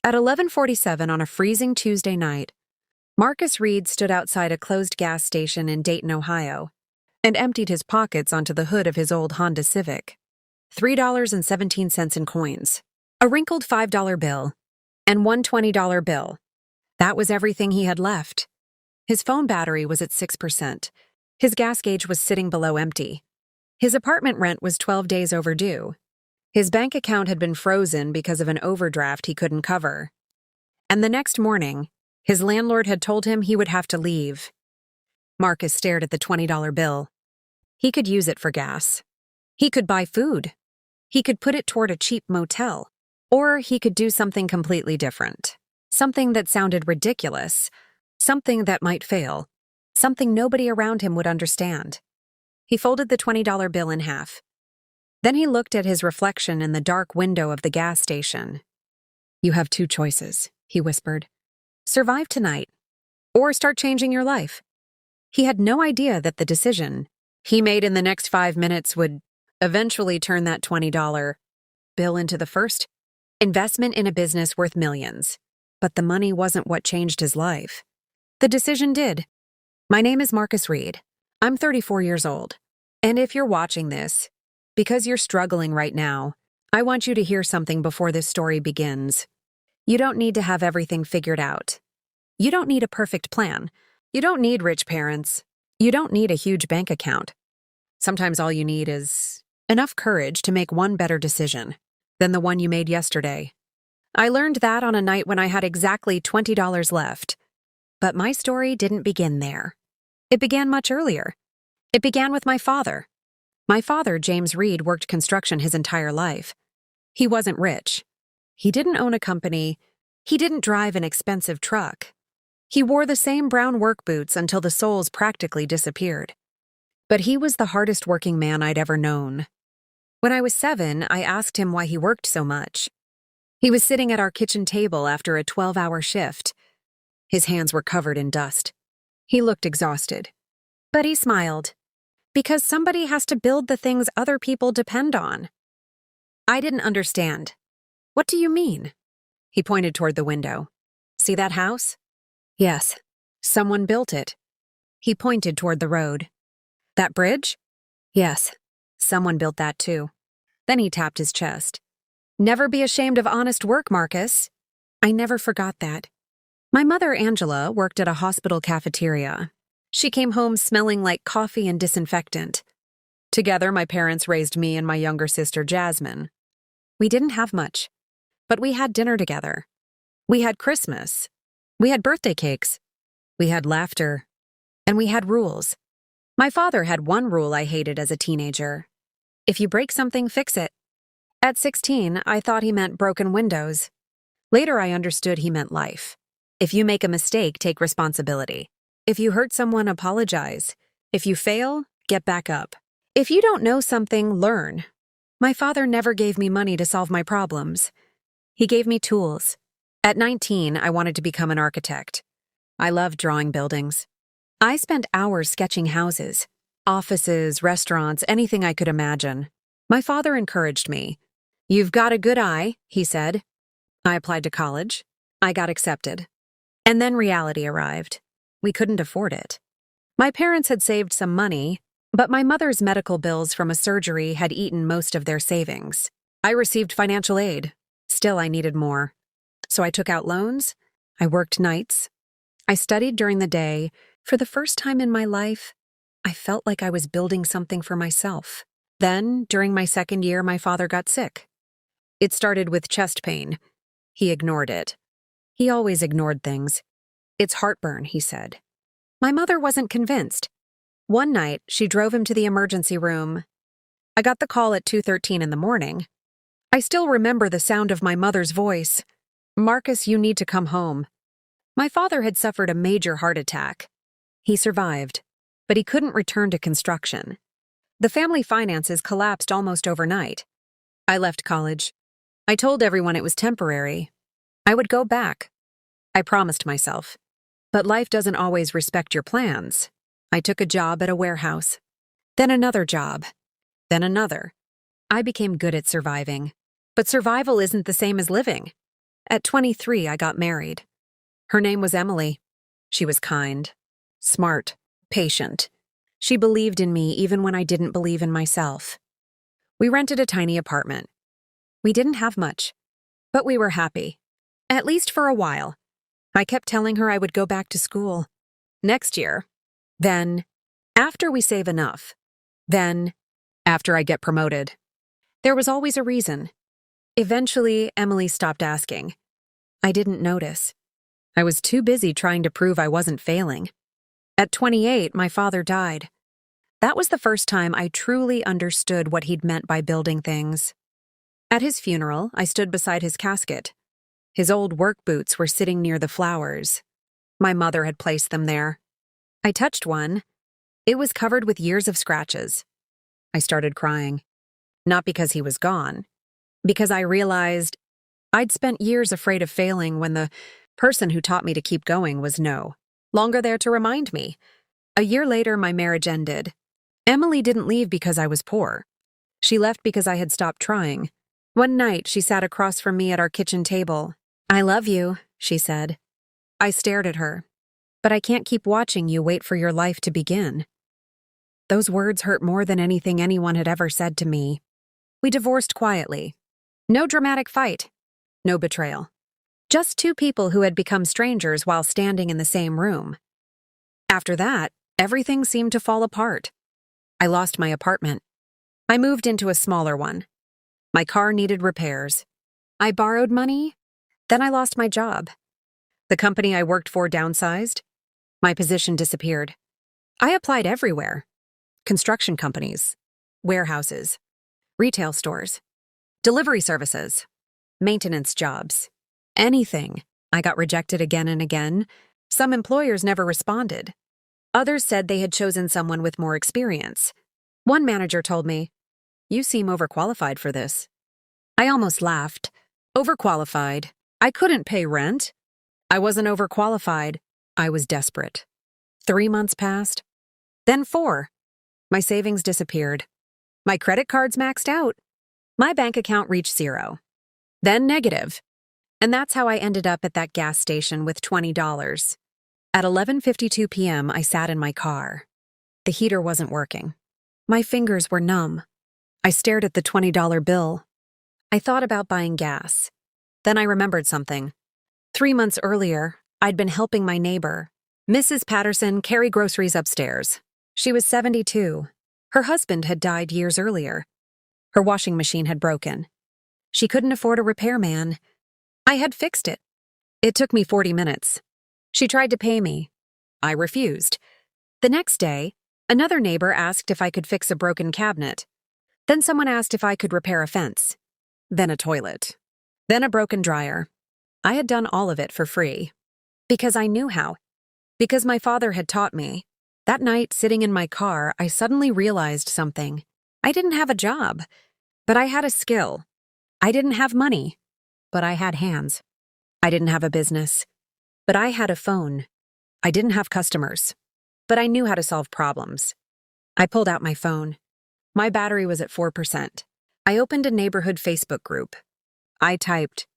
At 11:47 on a freezing Tuesday night, Marcus Reed stood outside a closed gas station in Dayton, Ohio, and emptied his pockets onto the hood of his old Honda Civic. $3.17 in coins, a wrinkled $5 bill, and one $20 bill. That was everything he had left. His phone battery was at 6%. His gas gauge was sitting below empty. His apartment rent was 12 days overdue. His bank account had been frozen because of an overdraft he couldn't cover. And the next morning, his landlord had told him he would have to leave. Marcus stared at the $20 bill. He could use it for gas. He could buy food. He could put it toward a cheap motel. Or he could do something completely different. Something that sounded ridiculous. Something that might fail. Something nobody around him would understand. He folded the $20 bill in half. Then he looked at his reflection in the dark window of the gas station. "You have two choices," he whispered. "Survive tonight, or start changing your life." He had no idea that the decision he made in the next 5 minutes would eventually turn that $20 bill into the first investment in a business worth millions. But the money wasn't what changed his life. The decision did. My name is Marcus Reed. I'm 34 years old. And if you're watching this, because you're struggling right now, I want you to hear something before this story begins. You don't need to have everything figured out. You don't need a perfect plan. You don't need rich parents. You don't need a huge bank account. Sometimes all you need is enough courage to make one better decision than the one you made yesterday. I learned that on a night when I had exactly $20 left. But my story didn't begin there. It began much earlier. It began with my father. My father, James Reed, worked construction his entire life. He wasn't rich. He didn't own a company. He didn't drive an expensive truck. He wore the same brown work boots until the soles practically disappeared. But he was the hardest working man I'd ever known. When I was 7, I asked him why he worked so much. He was sitting at our kitchen table after a 12-hour shift. His hands were covered in dust. He looked exhausted. But he smiled. Because somebody has to build the things other people depend on. I didn't understand. "What do you mean?" He pointed toward the window. "See that house?" "Yes. Someone built it." He pointed toward the road. "That bridge?" "Yes. Someone built that too." Then he tapped his chest. "Never be ashamed of honest work, Marcus." I never forgot that. My mother, Angela, worked at a hospital cafeteria. She came home smelling like coffee and disinfectant. Together, my parents raised me and my younger sister, Jasmine. We didn't have much, but we had dinner together. We had Christmas. We had birthday cakes. We had laughter. And we had rules. My father had one rule I hated as a teenager. If you break something, fix it. At 16, I thought he meant broken windows. Later, I understood he meant life. If you make a mistake, take responsibility. If you hurt someone, apologize. If you fail, get back up. If you don't know something, learn. My father never gave me money to solve my problems. He gave me tools. At 19, I wanted to become an architect. I loved drawing buildings. I spent hours sketching houses, offices, restaurants, anything I could imagine. My father encouraged me. "You've got a good eye," he said. I applied to college. I got accepted. And then reality arrived. We couldn't afford it. My parents had saved some money, but my mother's medical bills from a surgery had eaten most of their savings. I received financial aid. Still, I needed more. So I took out loans. I worked nights. I studied during the day. For the first time in my life, I felt like I was building something for myself. Then, during my second year, my father got sick. It started with chest pain. He ignored it. He always ignored things. "It's heartburn," he said. My mother wasn't convinced. One night, she drove him to the emergency room. I got the call at 2:13 in the morning. I still remember the sound of my mother's voice. "Marcus, you need to come home." My father had suffered a major heart attack. He survived, but he couldn't return to construction. The family finances collapsed almost overnight. I left college. I told everyone it was temporary. I would go back. I promised myself. But life doesn't always respect your plans. I took a job at a warehouse. Then another job. Then another. I became good at surviving. But survival isn't the same as living. At 23, I got married. Her name was Emily. She was kind, smart, patient. She believed in me even when I didn't believe in myself. We rented a tiny apartment. We didn't have much, but we were happy. At least for a while. I kept telling her I would go back to school. Next year. Then, after we save enough. Then, after I get promoted. There was always a reason. Eventually, Emily stopped asking. I didn't notice. I was too busy trying to prove I wasn't failing. At 28, my father died. That was the first time I truly understood what he'd meant by building things. At his funeral, I stood beside his casket. His old work boots were sitting near the flowers. My mother had placed them there. I touched one. It was covered with years of scratches. I started crying. Not because he was gone, because I realized I'd spent years afraid of failing when the person who taught me to keep going was no longer there to remind me. A year later, my marriage ended. Emily didn't leave because I was poor. She left because I had stopped trying. One night, she sat across from me at our kitchen table. I love you, she said. I stared at her. But I can't keep watching you wait for your life to begin. Those words hurt more than anything anyone had ever said to me. We divorced quietly. No dramatic fight. No betrayal. Just two people who had become strangers while standing in the same room. After that, everything seemed to fall apart. I lost my apartment. I moved into a smaller one. My car needed repairs. I borrowed money. Then I lost my job. The company I worked for downsized. My position disappeared. I applied everywhere. Construction companies, warehouses, retail stores, delivery services, maintenance jobs, anything. I got rejected again and again. Some employers never responded. Others said they had chosen someone with more experience. One manager told me, "You seem overqualified for this." I almost laughed. Overqualified. I couldn't pay rent. I wasn't overqualified. I was desperate. 3 months passed. Then 4. My savings disappeared. My credit cards maxed out. My bank account reached 0. Then negative. And that's how I ended up at that gas station with $20. At 11:52 p.m., I sat in my car. The heater wasn't working. My fingers were numb. I stared at the $20 bill. I thought about buying gas. Then I remembered something. 3 months earlier, I'd been helping my neighbor, Mrs. Patterson, carry groceries upstairs. She was 72. Her husband had died years earlier. Her washing machine had broken. She couldn't afford a repairman. I had fixed it. It took me 40 minutes. She tried to pay me. I refused. The next day, another neighbor asked if I could fix a broken cabinet. Then someone asked if I could repair a fence. Then a toilet. Then a broken dryer. I had done all of it for free. Because I knew how. Because my father had taught me. That night, sitting in my car, I suddenly realized something. I didn't have a job, but I had a skill. I didn't have money, but I had hands. I didn't have a business, but I had a phone. I didn't have customers, but I knew how to solve problems. I pulled out my phone. My battery was at 4%. I opened a neighborhood Facebook group. I typed,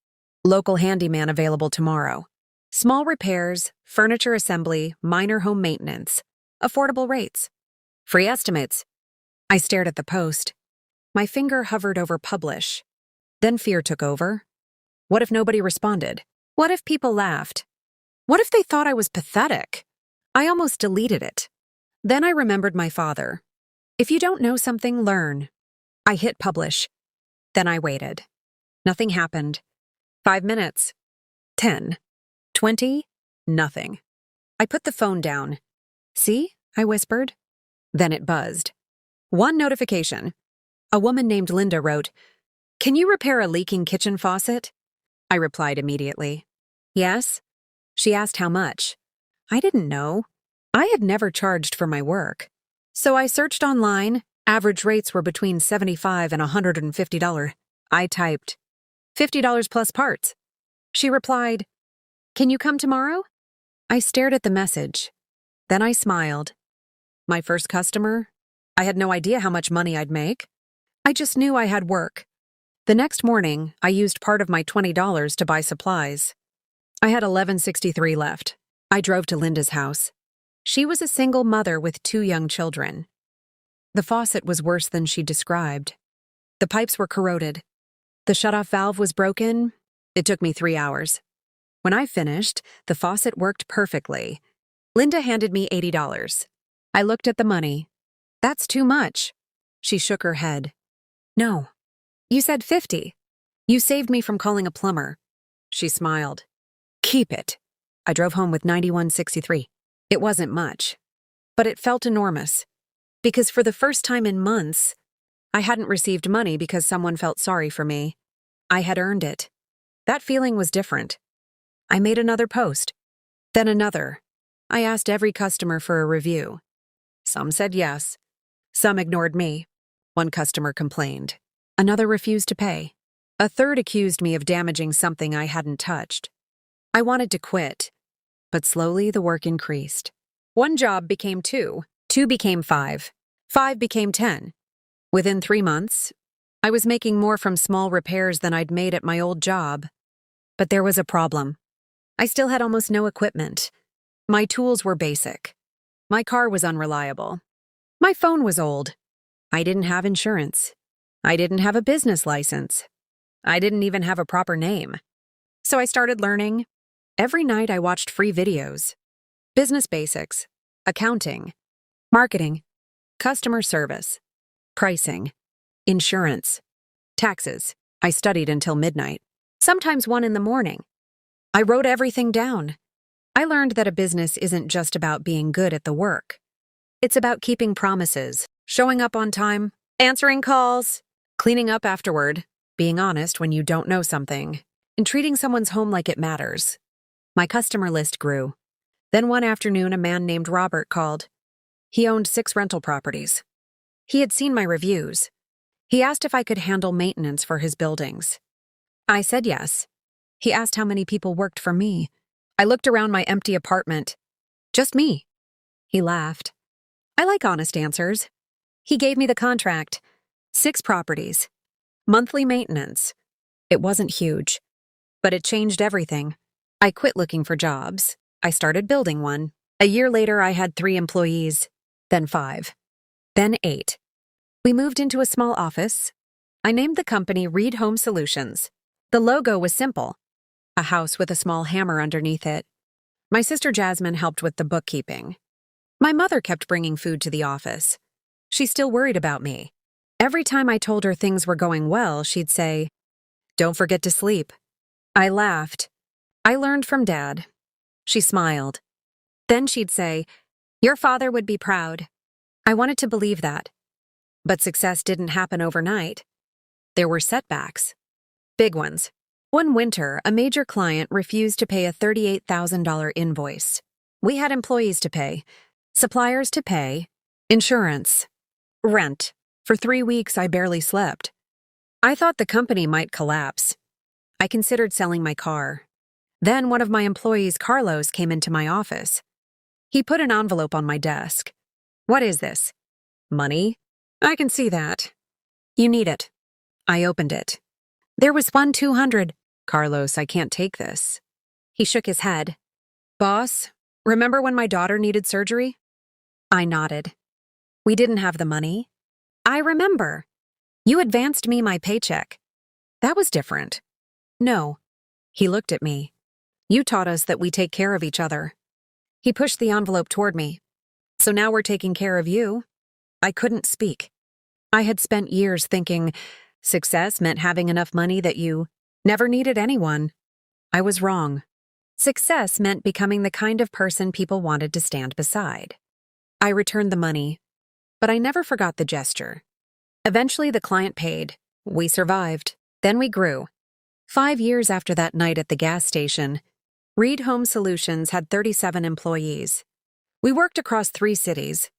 "Local handyman available tomorrow. Small repairs, furniture assembly, minor home maintenance. Affordable rates. Free estimates." I stared at the post. My finger hovered over publish. Then fear took over. What if nobody responded? What if people laughed? What if they thought I was pathetic? I almost deleted it. Then I remembered my father. If you don't know something, learn. I hit publish. Then I waited. Nothing happened. 5 minutes. 10. 20. Nothing. I put the phone down. "See?" I whispered. Then it buzzed. One notification. A woman named Linda wrote, "Can you repair a leaking kitchen faucet?" I replied immediately. "Yes." She asked how much. I didn't know. I had never charged for my work. So I searched online. Average rates were between $75 and $150. I typed, $50 plus parts. She replied, "Can you come tomorrow?" I stared at the message. Then I smiled. My first customer? I had no idea how much money I'd make. I just knew I had work. The next morning, I used part of my $20 to buy supplies. I had $11.63 left. I drove to Linda's house. She was a single mother with 2 young children. The faucet was worse than she described. The pipes were corroded. The shutoff valve was broken. It took me 3 hours. When I finished, the faucet worked perfectly. Linda handed me $80. I looked at the money. That's too much. She shook her head. No. You said 50. You saved me from calling a plumber. She smiled. Keep it. I drove home with $91.63. It wasn't much, but it felt enormous. Because for the first time in months, I hadn't received money because someone felt sorry for me. I had earned it. That feeling was different. I made another post. Then another. I asked every customer for a review. Some said yes. Some ignored me. One customer complained. Another refused to pay. A third accused me of damaging something I hadn't touched. I wanted to quit, but slowly the work increased. 1 job became 2, 2 became 5, 5 became 10. Within 3 months, I was making more from small repairs than I'd made at my old job. But there was a problem. I still had almost no equipment. My tools were basic. My car was unreliable. My phone was old. I didn't have insurance. I didn't have a business license. I didn't even have a proper name. So I started learning. Every night I watched free videos. Business basics, accounting, marketing, customer service, pricing, insurance, taxes. I studied until midnight, sometimes 1 in the morning. I wrote everything down. I learned that a business isn't just about being good at the work. It's about keeping promises, showing up on time, answering calls, cleaning up afterward, being honest when you don't know something, and treating someone's home like it matters. My customer list grew. Then one afternoon, a man named Robert called. He owned 6 rental properties. He had seen my reviews. He asked if I could handle maintenance for his buildings. I said yes. He asked how many people worked for me. I looked around my empty apartment. Just me. He laughed. I like honest answers. He gave me the contract. 6 properties. Monthly maintenance. It wasn't huge, but it changed everything. I quit looking for jobs. I started building one. A year later, I had 3 employees, then 5, then 8. We moved into a small office. I named the company Reed Home Solutions. The logo was simple, a house with a small hammer underneath it. My sister Jasmine helped with the bookkeeping. My mother kept bringing food to the office. She still worried about me. Every time I told her things were going well, she'd say, "Don't forget to sleep." I laughed. I learned from Dad. She smiled. Then she'd say, "Your father would be proud." I wanted to believe that. But success didn't happen overnight. There were setbacks. Big ones. One winter, a major client refused to pay a $38,000 invoice. We had employees to pay, suppliers to pay, insurance, rent. For 3 weeks, I barely slept. I thought the company might collapse. I considered selling my car. Then one of my employees, Carlos, came into my office. He put an envelope on my desk. "What is this?" "Money?" "I can see that." "You need it." I opened it. There was 200. "Carlos, I can't take this." He shook his head. "Boss, remember when my daughter needed surgery?" I nodded. "We didn't have the money." "I remember. You advanced me my paycheck." "That was different." "No." He looked at me. "You taught us that we take care of each other." He pushed the envelope toward me. "So now we're taking care of you." I couldn't speak. I had spent years thinking success meant having enough money that you never needed anyone. I was wrong. Success meant becoming the kind of person people wanted to stand beside. I returned the money, but I never forgot the gesture. Eventually, the client paid. We survived. Then we grew. 5 years after that night at the gas station, Reed Home Solutions had 37 employees. We worked across 3 cities.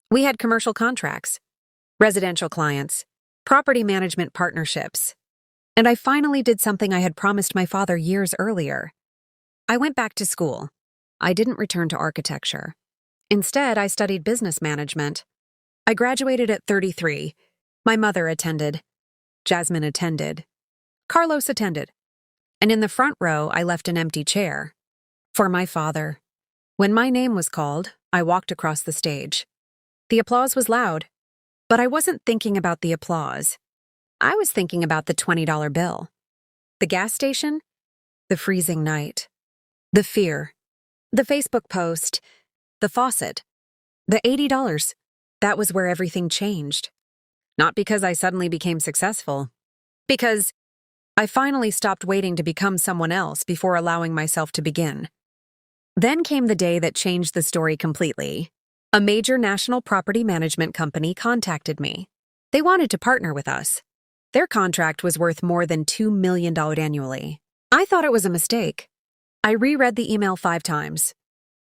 We had commercial contracts, residential clients, property management partnerships. And I finally did something I had promised my father years earlier. I went back to school. I didn't return to architecture. Instead, I studied business management. I graduated at 33. My mother attended. Jasmine attended. Carlos attended, and in the front row I left an empty chair. For my father. When my name was called, I walked across the stage. The applause was loud, but I wasn't thinking about the applause. I was thinking about the $20 bill. The gas station, the freezing night, the fear, the Facebook post, the faucet, the $80. That was where everything changed. Not because I suddenly became successful, because I finally stopped waiting to become someone else before allowing myself to begin. Then came the day that changed the story completely. A major national property management company contacted me. They wanted to partner with us. Their contract was worth more than $2 million annually. I thought it was a mistake. I reread the email 5 times.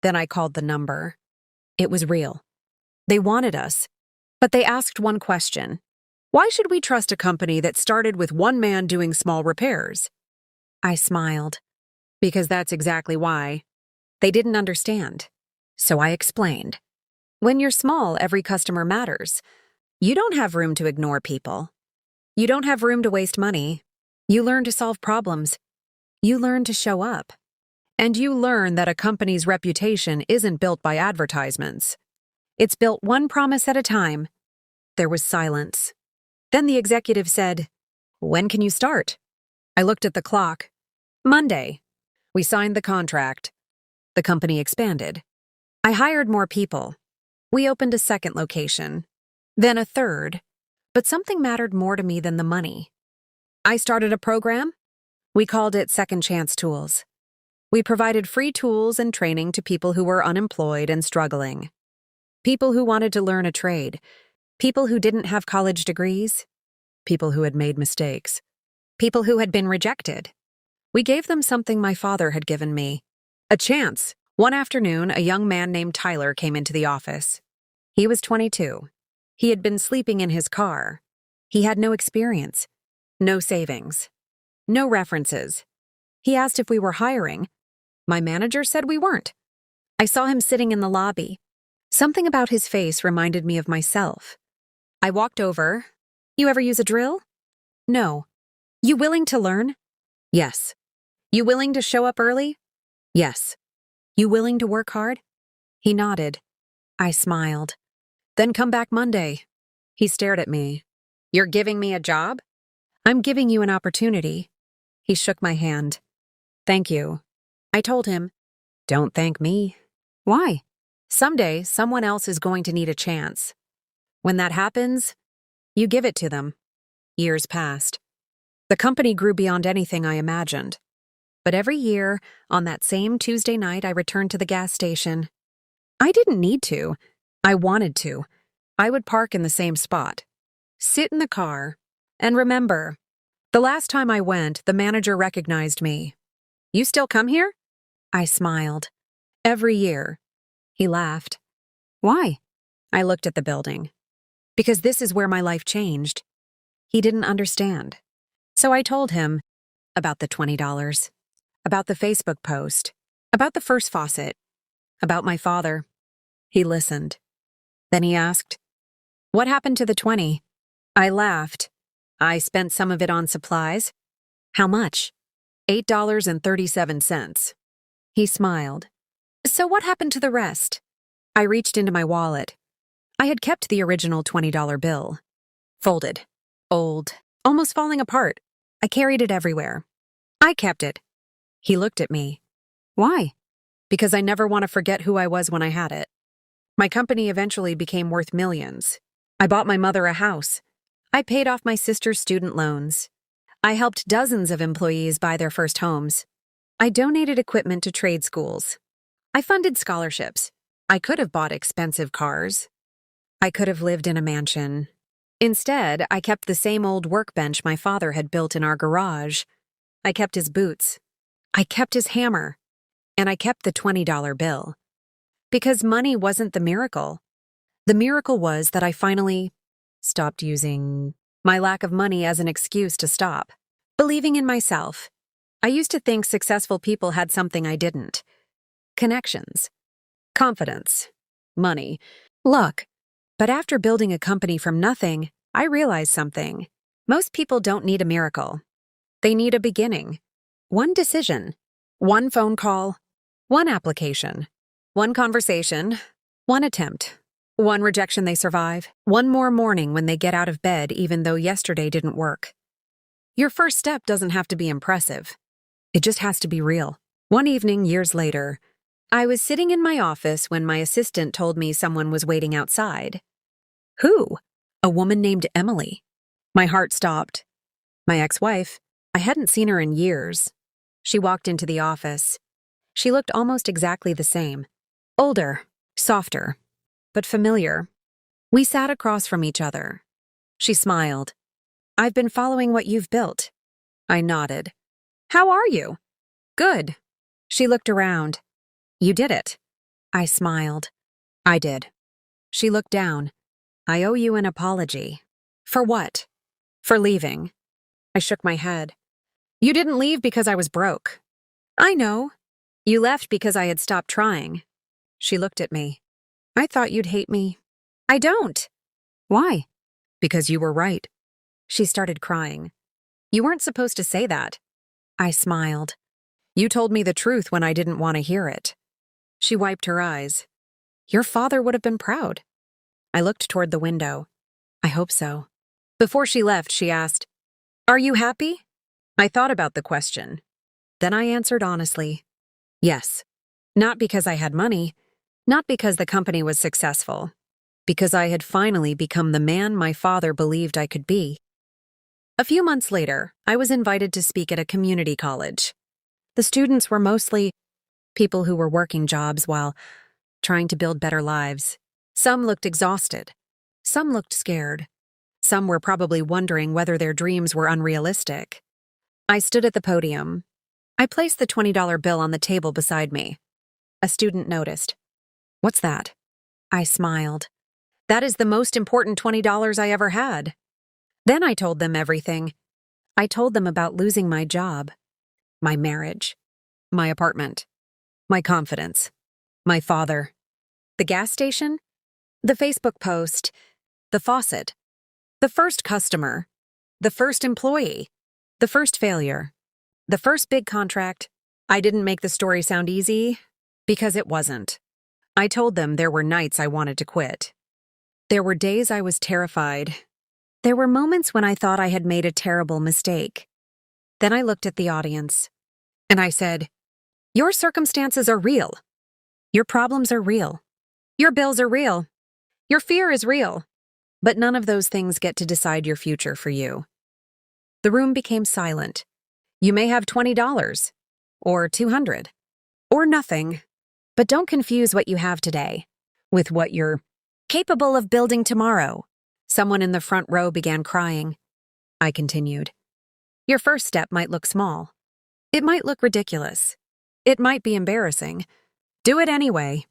Then I called the number. It was real. They wanted us, but they asked one question. Why should we trust a company that started with one man doing small repairs? I smiled. Because that's exactly why. They didn't understand. So I explained. When you're small, every customer matters. You don't have room to ignore people. You don't have room to waste money. You learn to solve problems. You learn to show up. And you learn that a company's reputation isn't built by advertisements. It's built one promise at a time. There was silence. Then the executive said, "When can you start?" I looked at the clock. Monday. We signed the contract. The company expanded. I hired more people. We opened a second location. Then a third. But something mattered more to me than the money. I started a program. We called it Second Chance Tools. We provided free tools and training to people who were unemployed and struggling. People who wanted to learn a trade. People who didn't have college degrees. People who had made mistakes. People who had been rejected. We gave them something my father had given me. A chance. One afternoon, a young man named Tyler came into the office. He was 22. He had been sleeping in his car. He had no experience, no savings, no references. He asked if we were hiring. My manager said we weren't. I saw him sitting in the lobby. Something about his face reminded me of myself. I walked over. You ever use a drill? No. You willing to learn? Yes. You willing to show up early? Yes. You willing to work hard? He nodded. I smiled. Then come back Monday. He stared at me. You're giving me a job? I'm giving you an opportunity. He shook my hand. Thank you. I told him, don't thank me. Why? Someday, someone else is going to need a chance. When that happens, you give it to them. Years passed. The company grew beyond anything I imagined. But every year, on that same Tuesday night, I returned to the gas station. I didn't need to. I wanted to. I would park in the same spot, sit in the car, and remember, the last time I went, the manager recognized me. You still come here? I smiled. Every year. He laughed. Why? I looked at the building. Because this is where my life changed. He didn't understand. So I told him about the $20, about the Facebook post, about the first faucet, about my father. He listened. Then he asked, what happened to the 20? I laughed. I spent some of it on supplies. How much? $8.37. He smiled. So what happened to the rest? I reached into my wallet. I had kept the original $20 bill. Folded. Old. Almost falling apart. I carried it everywhere. I kept it. He looked at me. Why? Because I never want to forget who I was when I had it. My company eventually became worth millions. I bought my mother a house. I paid off my sister's student loans. I helped dozens of employees buy their first homes. I donated equipment to trade schools. I funded scholarships. I could have bought expensive cars. I could have lived in a mansion. Instead, I kept the same old workbench my father had built in our garage. I kept his boots. I kept his hammer. And I kept the $20 bill. Because money wasn't the miracle. The miracle was that I finally stopped using my lack of money as an excuse to stop. Believing in myself. I used to think successful people had something I didn't. Connections. Confidence. Money. Luck. But after building a company from nothing, I realized something. Most people don't need a miracle. They need a beginning. One decision. One phone call. One application. One conversation. One attempt. One rejection they survive. One more morning when they get out of bed even though yesterday didn't work. Your first step doesn't have to be impressive. It just has to be real. One evening, years later, I was sitting in my office when my assistant told me someone was waiting outside. Who? A woman named Emily. My heart stopped. My ex-wife. I hadn't seen her in years. She walked into the office. She looked almost exactly the same. Older, softer, but familiar. We sat across from each other. She smiled. I've been following what you've built. I nodded. How are you? Good. She looked around. You did it. I smiled. I did. She looked down. I owe you an apology. For what? For leaving. I shook my head. You didn't leave because I was broke. I know. You left because I had stopped trying. She looked at me. I thought you'd hate me. I don't. Why? Because you were right. She started crying. You weren't supposed to say that. I smiled. You told me the truth when I didn't want to hear it. She wiped her eyes. Your father would have been proud. I looked toward the window. I hope so. Before she left, she asked, Are you happy? I thought about the question. Then I answered honestly, yes. Not because I had money, not because the company was successful, because I had finally become the man my father believed I could be. A few months later, I was invited to speak at a community college. The students were mostly people who were working jobs while trying to build better lives. Some looked exhausted. Some looked scared. Some were probably wondering whether their dreams were unrealistic. I stood at the podium. I placed the $20 bill on the table beside me. A student noticed. What's that? I smiled. That is the most important $20 I ever had. Then I told them everything. I told them about losing my job, my marriage, my apartment, my confidence, my father, the gas station, the Facebook post, the faucet, the first customer, the first employee, the first failure, the first big contract. I didn't make the story sound easy because it wasn't. I told them there were nights I wanted to quit. There were days I was terrified. There were moments when I thought I had made a terrible mistake. Then I looked at the audience, and I said, Your circumstances are real. Your problems are real. Your bills are real. Your fear is real. But none of those things get to decide your future for you. The room became silent. You may have $20, or $200, or nothing, but don't confuse what you have today with what you're capable of building tomorrow. Someone in the front row began crying. I continued. Your first step might look small. It might look ridiculous. It might be embarrassing. Do it anyway,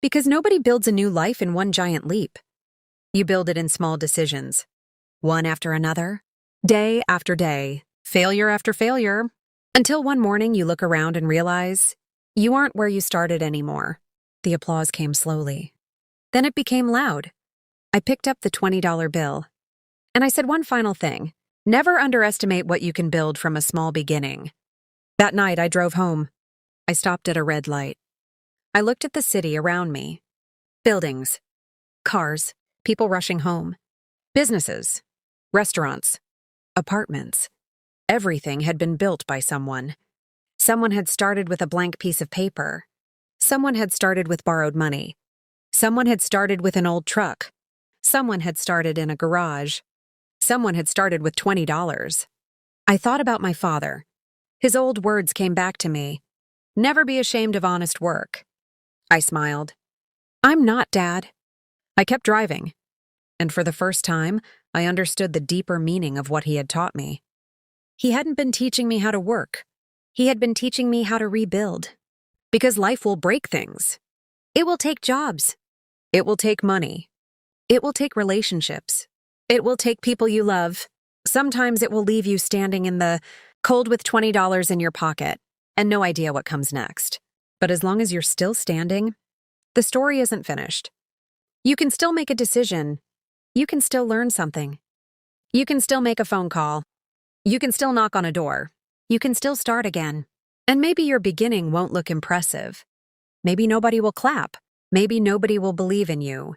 because nobody builds a new life in one giant leap. You build it in small decisions, one after another, day after day, failure after failure, until one morning you look around and realize you aren't where you started anymore. The applause came slowly. Then it became loud. I picked up the $20 bill, and I said one final thing. Never underestimate what you can build from a small beginning. That night, I drove home. I stopped at a red light. I looked at the city around me. Buildings, cars, people rushing home, businesses, restaurants, apartments. Everything had been built by someone. Someone had started with a blank piece of paper. Someone had started with borrowed money. Someone had started with an old truck. Someone had started in a garage. Someone had started with $20. I thought about my father. His old words came back to me. Never be ashamed of honest work. I smiled. I'm not, Dad. I kept driving. And for the first time, I understood the deeper meaning of what he had taught me. He hadn't been teaching me how to work. He had been teaching me how to rebuild. Because life will break things. It will take jobs. It will take money. It will take relationships. It will take people you love. Sometimes it will leave you standing in the cold with $20 in your pocket and no idea what comes next. But as long as you're still standing, the story isn't finished. You can still make a decision. You can still learn something. You can still make a phone call. You can still knock on a door. You can still start again. And maybe your beginning won't look impressive. Maybe nobody will clap. Maybe nobody will believe in you.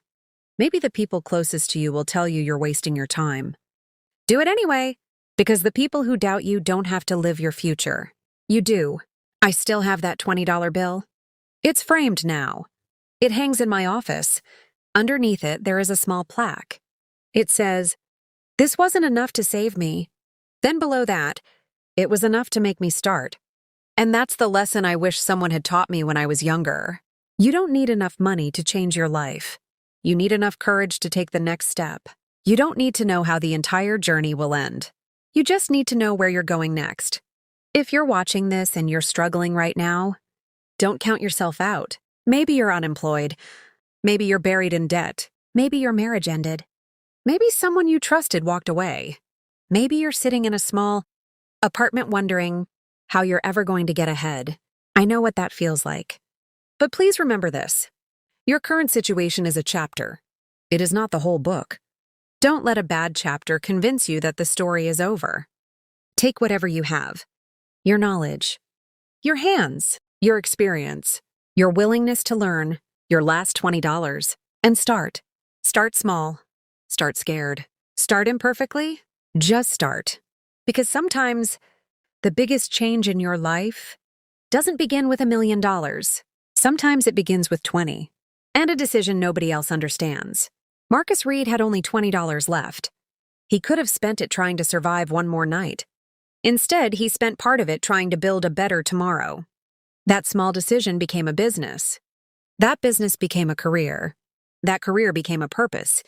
Maybe the people closest to you will tell you you're wasting your time. Do it anyway, because the people who doubt you don't have to live your future. You do. I still have that $20 bill. It's framed now. It hangs in my office. Underneath it, there is a small plaque. It says, "This wasn't enough to save me." Then below that, "It was enough to make me start." And that's the lesson I wish someone had taught me when I was younger. You don't need enough money to change your life. You need enough courage to take the next step. You don't need to know how the entire journey will end. You just need to know where you're going next. If you're watching this and you're struggling right now, don't count yourself out. Maybe you're unemployed. Maybe you're buried in debt. Maybe your marriage ended. Maybe someone you trusted walked away. Maybe you're sitting in a small apartment wondering how you're ever going to get ahead. I know what that feels like. But please remember this. Your current situation is a chapter. It is not the whole book. Don't let a bad chapter convince you that the story is over. Take whatever you have. Your knowledge, your hands, your experience, your willingness to learn, your last $20, and start. Start small. Start scared. Start imperfectly. Just start. Because sometimes the biggest change in your life doesn't begin with $1 million. Sometimes it begins with 20. And a decision nobody else understands. Marcus Reed had only $20 left. He could have spent it trying to survive one more night. Instead, he spent part of it trying to build a better tomorrow. That small decision became a business. That business became a career. That career became a purpose.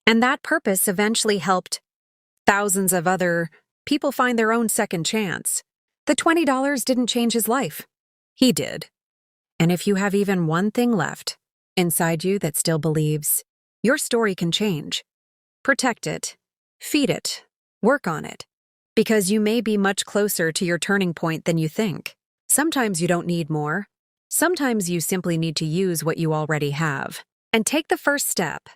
And that purpose eventually helped thousands of other people find their own second chance. The $20 didn't change his life. He did. And if you have even one thing left inside you that still believes, your story can change. Protect it. Feed it. Work on it. Because you may be much closer to your turning point than you think. Sometimes you don't need more. Sometimes you simply need to use what you already have. And take the first step.